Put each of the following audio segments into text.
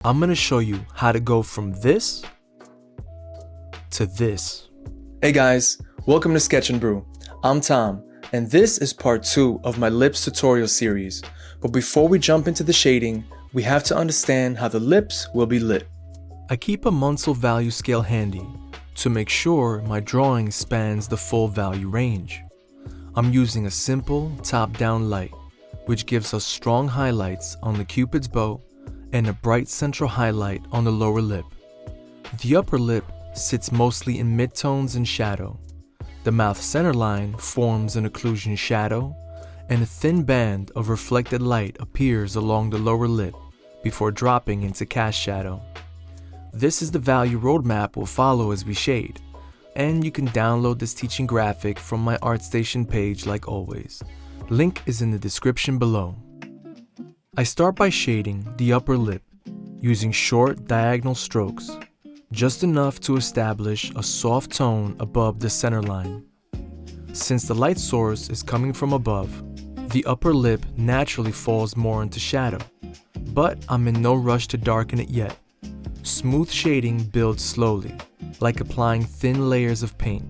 I'm going to show you how to go from this to this. Hey guys, welcome to Sketch and Brew. I'm Tom, and this is part 2 of my lips tutorial series. But before we jump into the shading, we have to understand how the lips will be lit. I keep a Munsell value scale handy to make sure my drawing spans the full value range. I'm using a simple top-down light, which gives us strong highlights on the cupid's bow and a bright central highlight on the lower lip. The upper lip sits mostly in midtones and shadow. The mouth centerline forms an occlusion shadow, and a thin band of reflected light appears along the lower lip before dropping into cast shadow. This is the value roadmap we'll follow as we shade, and you can download this teaching graphic from my ArtStation page like always. Link is in the description below. I start by shading the upper lip using short diagonal strokes, just enough to establish a soft tone above the center line. Since the light source is coming from above, the upper lip naturally falls more into shadow, but I'm in no rush to darken it yet. Smooth shading builds slowly, like applying thin layers of paint,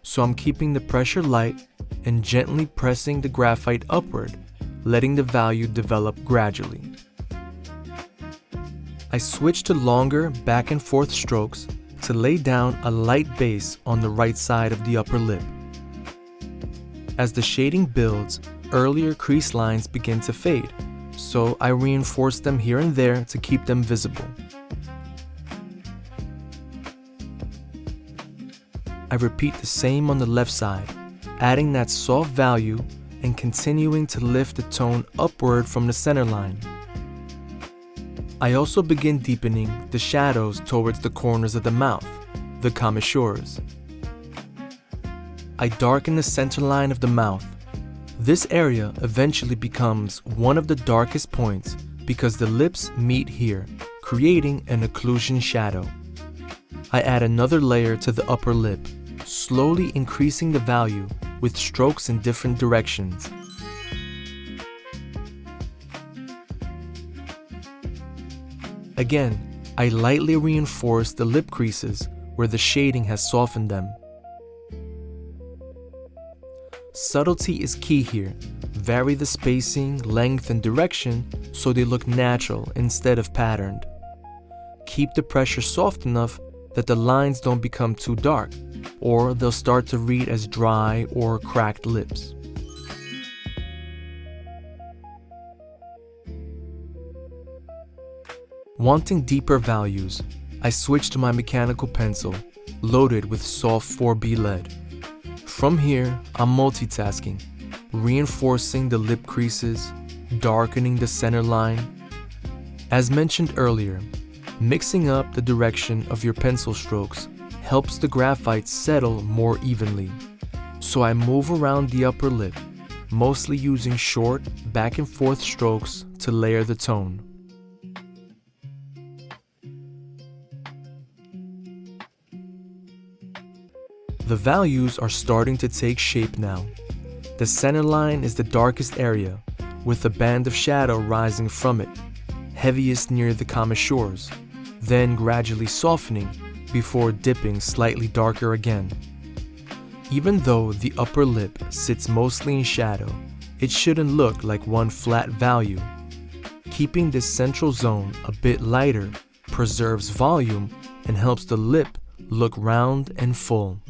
so I'm keeping the pressure light and gently pressing the graphite upward, letting the value develop gradually. I switch to longer back and forth strokes to lay down a light base on the right side of the upper lip. As the shading builds, earlier crease lines begin to fade, so I reinforce them here and there to keep them visible. I repeat the same on the left side, adding that soft value and continuing to lift the tone upward from the center line. I also begin deepening the shadows towards the corners of the mouth, the commissures. I darken the center line of the mouth. This area eventually becomes one of the darkest points because the lips meet here, creating an occlusion shadow. I add another layer to the upper lip, slowly increasing the value with strokes in different directions. Again, I lightly reinforce the lip creases where the shading has softened them. Subtlety is key here. Vary the spacing, length, and direction so they look natural instead of patterned. Keep the pressure soft enough that the lines don't become too dark, or they'll start to read as dry or cracked lips. Wanting deeper values, I switch to my mechanical pencil, loaded with soft 4B lead. From here, I'm multitasking, reinforcing the lip creases, darkening the center line. As mentioned earlier, mixing up the direction of your pencil strokes helps the graphite settle more evenly. So I move around the upper lip, mostly using short back and forth strokes to layer the tone. The values are starting to take shape now. The center line is the darkest area, with a band of shadow rising from it, heaviest near the commissures, then gradually softening before dipping slightly darker again. Even though the upper lip sits mostly in shadow, it shouldn't look like one flat value. Keeping this central zone a bit lighter preserves volume and helps the lip look round and full.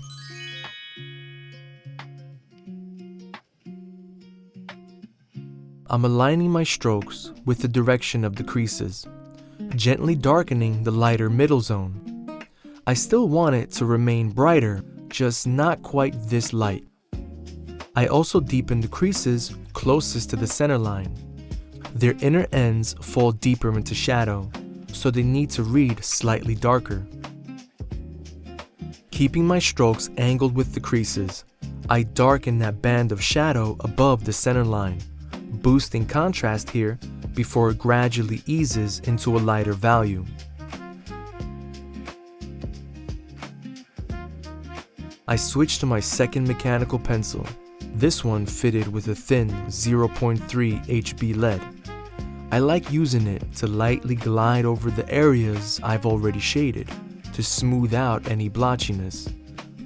I'm aligning my strokes with the direction of the creases, gently darkening the lighter middle zone. I still want it to remain brighter, just not quite this light. I also deepen the creases closest to the center line. Their inner ends fall deeper into shadow, so they need to read slightly darker. Keeping my strokes angled with the creases, I darken that band of shadow above the center line, boosting contrast here before it gradually eases into a lighter value. I switch to my second mechanical pencil, this one fitted with a thin 0.3 HB lead. I like using it to lightly glide over the areas I've already shaded to smooth out any blotchiness,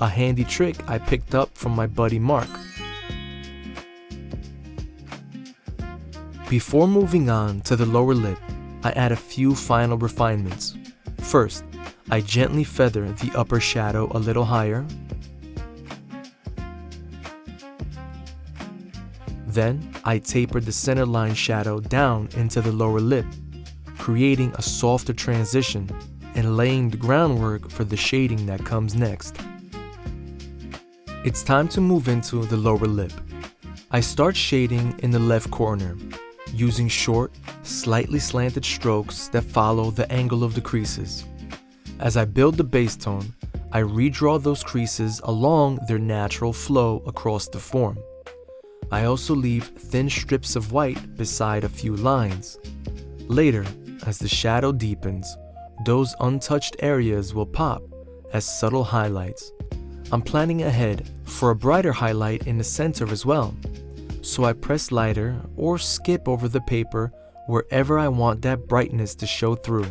a handy trick I picked up from my buddy Mark. Before moving on to the lower lip, I add a few final refinements. First, I gently feather the upper shadow a little higher. Then, I taper the centerline shadow down into the lower lip, creating a softer transition and laying the groundwork for the shading that comes next. It's time to move into the lower lip. I start shading in the left corner, using short, slightly slanted strokes that follow the angle of the creases. As I build the base tone, I redraw those creases along their natural flow across the form. I also leave thin strips of white beside a few lines. Later, as the shadow deepens, those untouched areas will pop as subtle highlights. I'm planning ahead for a brighter highlight in the center as well, so I press lighter or skip over the paper wherever I want that brightness to show through.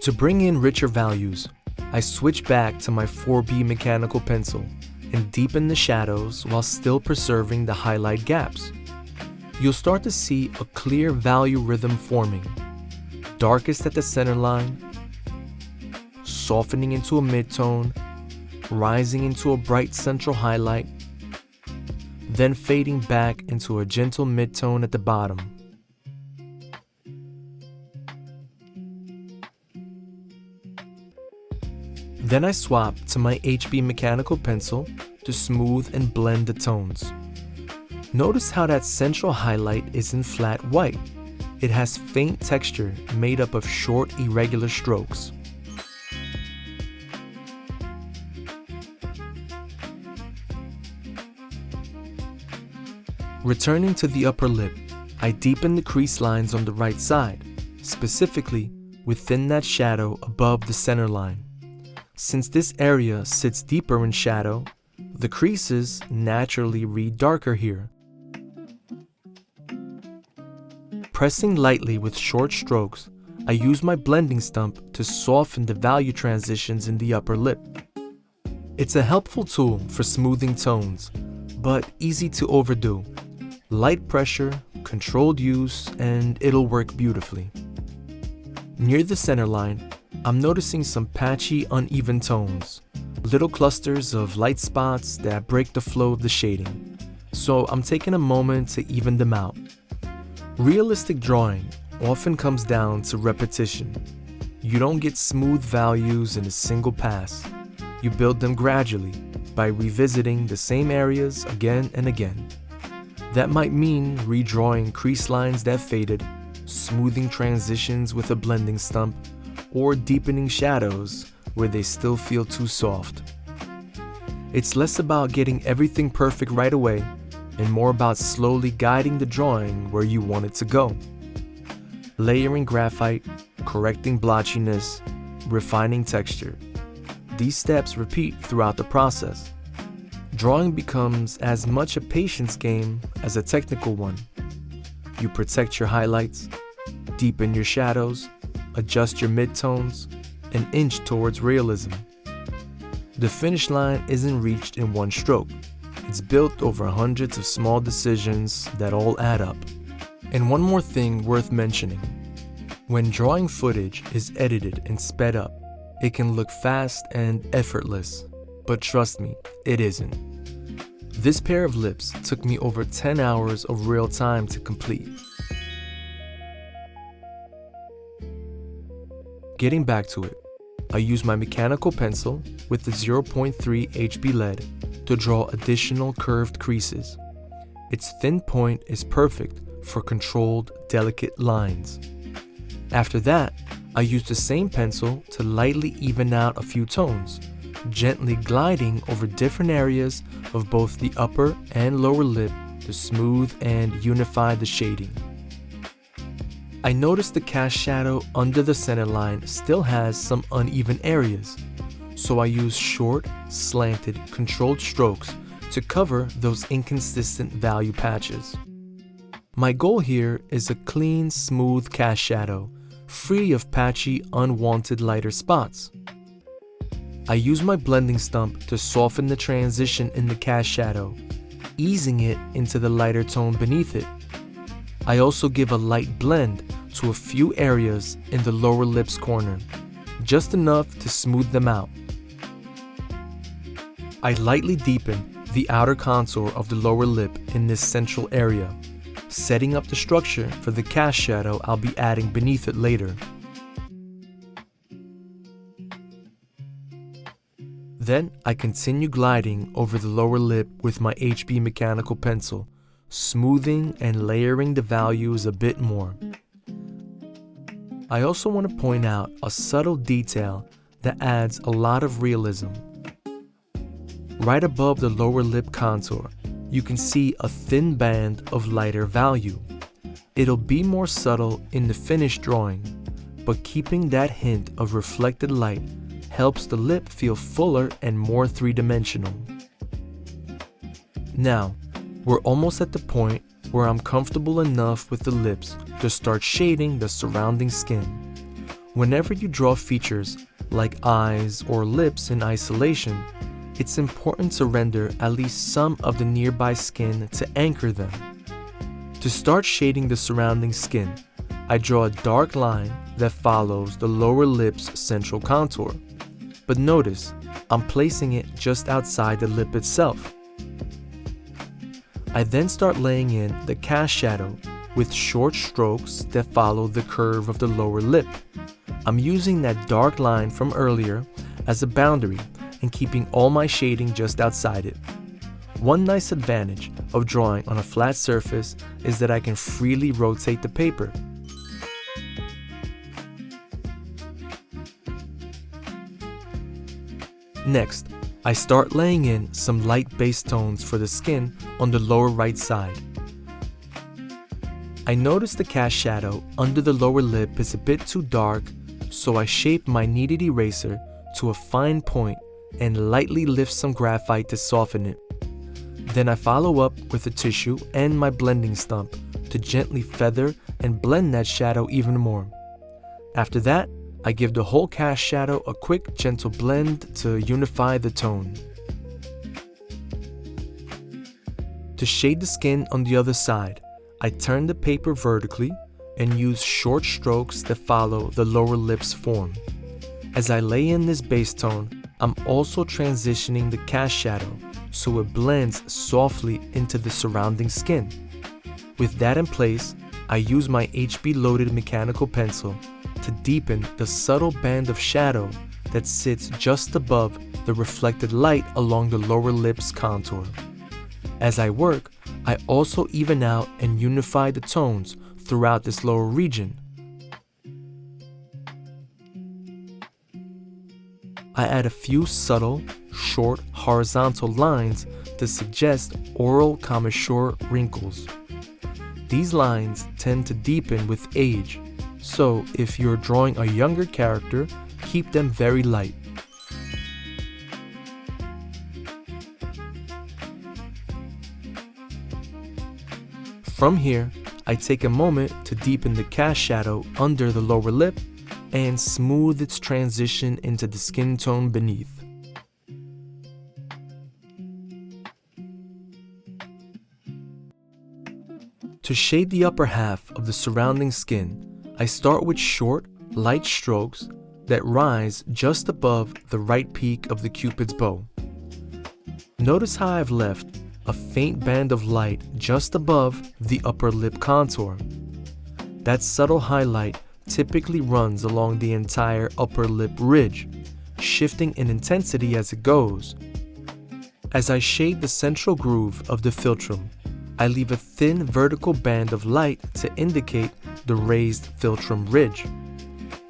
To bring in richer values, I switch back to my 4B mechanical pencil and deepen the shadows while still preserving the highlight gaps. You'll start to see a clear value rhythm forming, darkest at the center line, softening into a midtone, rising into a bright central highlight, then fading back into a gentle midtone at the bottom. Then I swap to my HB mechanical pencil to smooth and blend the tones. Notice how that central highlight isn't flat white. It has faint texture made up of short, irregular strokes. Returning to the upper lip, I deepen the crease lines on the right side, specifically within that shadow above the center line. Since this area sits deeper in shadow, the creases naturally read darker here. Pressing lightly with short strokes, I use my blending stump to soften the value transitions in the upper lip. It's a helpful tool for smoothing tones, but easy to overdo. Light pressure, controlled use, and it'll work beautifully. Near the center line, I'm noticing some patchy, uneven tones, little clusters of light spots that break the flow of the shading, so I'm taking a moment to even them out. Realistic drawing often comes down to repetition. You don't get smooth values in a single pass. You build them gradually by revisiting the same areas again and again. That might mean redrawing crease lines that faded, smoothing transitions with a blending stump, or deepening shadows where they still feel too soft. It's less about getting everything perfect right away and more about slowly guiding the drawing where you want it to go. Layering graphite, correcting blotchiness, refining texture. These steps repeat throughout the process. Drawing becomes as much a patience game as a technical one. You protect your highlights, deepen your shadows, adjust your midtones, and inch towards realism. The finish line isn't reached in one stroke. It's built over hundreds of small decisions that all add up. And one more thing worth mentioning. When drawing footage is edited and sped up, it can look fast and effortless, but trust me, it isn't. This pair of lips took me over 10 hours of real time to complete. Getting back to it, I use my mechanical pencil with the 0.3 HB lead to draw additional curved creases. Its thin point is perfect for controlled, delicate lines. After that, I use the same pencil to lightly even out a few tones, gently gliding over different areas of both the upper and lower lip to smooth and unify the shading. I notice the cast shadow under the center line still has some uneven areas, so I use short, slanted, controlled strokes to cover those inconsistent value patches. My goal here is a clean, smooth cast shadow, free of patchy, unwanted lighter spots. I use my blending stump to soften the transition in the cast shadow, easing it into the lighter tone beneath it. I also give a light blend to a few areas in the lower lips corner, just enough to smooth them out. I lightly deepen the outer contour of the lower lip in this central area, setting up the structure for the cast shadow I'll be adding beneath it later. Then I continue gliding over the lower lip with my HB mechanical pencil, smoothing and layering the values a bit more. I also want to point out a subtle detail that adds a lot of realism. Right above the lower lip contour, you can see a thin band of lighter value. It'll be more subtle in the finished drawing, but keeping that hint of reflected light helps the lip feel fuller and more three-dimensional. Now, we're almost at the point where I'm comfortable enough with the lips to start shading the surrounding skin. Whenever you draw features like eyes or lips in isolation, it's important to render at least some of the nearby skin to anchor them. To start shading the surrounding skin, I draw a dark line that follows the lower lip's central contour. But notice, I'm placing it just outside the lip itself. I then start laying in the cast shadow with short strokes that follow the curve of the lower lip. I'm using that dark line from earlier as a boundary and keeping all my shading just outside it. One nice advantage of drawing on a flat surface is that I can freely rotate the paper. Next, I start laying in some light base tones for the skin on the lower right side. I notice the cast shadow under the lower lip is a bit too dark, so I shape my kneaded eraser to a fine point and lightly lift some graphite to soften it. Then I follow up with a tissue and my blending stump to gently feather and blend that shadow even more. After that, I give the whole cast shadow a quick, gentle blend to unify the tone. To shade the skin on the other side, I turn the paper vertically and use short strokes that follow the lower lip's form. As I lay in this base tone, I'm also transitioning the cast shadow so it blends softly into the surrounding skin. With that in place, I use my HB loaded mechanical pencil to deepen the subtle band of shadow that sits just above the reflected light along the lower lip's contour. As I work, I also even out and unify the tones throughout this lower region. I add a few subtle, short, horizontal lines to suggest oral commissure wrinkles. These lines tend to deepen with age, so if you're drawing a younger character, keep them very light. From here, I take a moment to deepen the cast shadow under the lower lip and smooth its transition into the skin tone beneath. To shade the upper half of the surrounding skin, I start with short, light strokes that rise just above the right peak of the cupid's bow. Notice how I've left a faint band of light just above the upper lip contour. That subtle highlight typically runs along the entire upper lip ridge, shifting in intensity as it goes. As I shade the central groove of the philtrum, I leave a thin vertical band of light to indicate the raised philtrum ridge.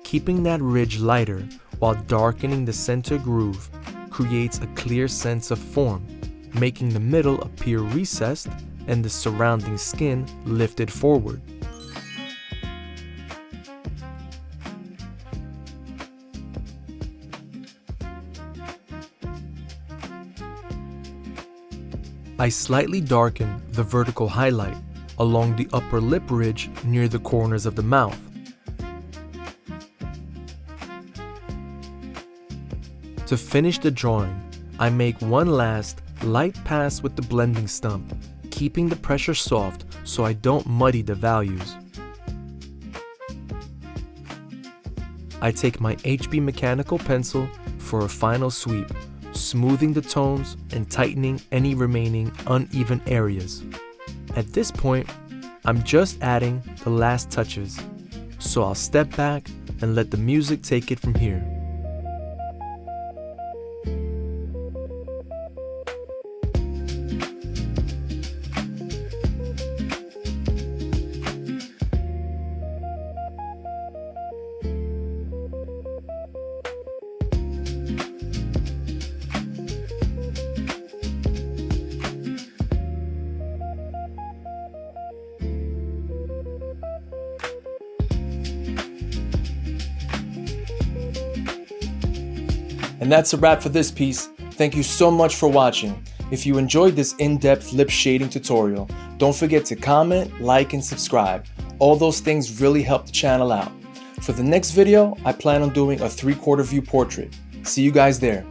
Keeping that ridge lighter while darkening the center groove creates a clear sense of form, making the middle appear recessed and the surrounding skin lifted forward. I slightly darken the vertical highlight along the upper lip ridge near the corners of the mouth. To finish the drawing, I make one last light pass with the blending stump, keeping the pressure soft so I don't muddy the values. I take my HB mechanical pencil for a final sweep, smoothing the tones and tightening any remaining uneven areas. At this point, I'm just adding the last touches, so I'll step back and let the music take it from here. And that's a wrap for this piece. Thank you so much for watching. If you enjoyed this in-depth lip shading tutorial, don't forget to comment, like, and subscribe. All those things really help the channel out. For the next video, I plan on doing a 3/4 view portrait. See you guys there.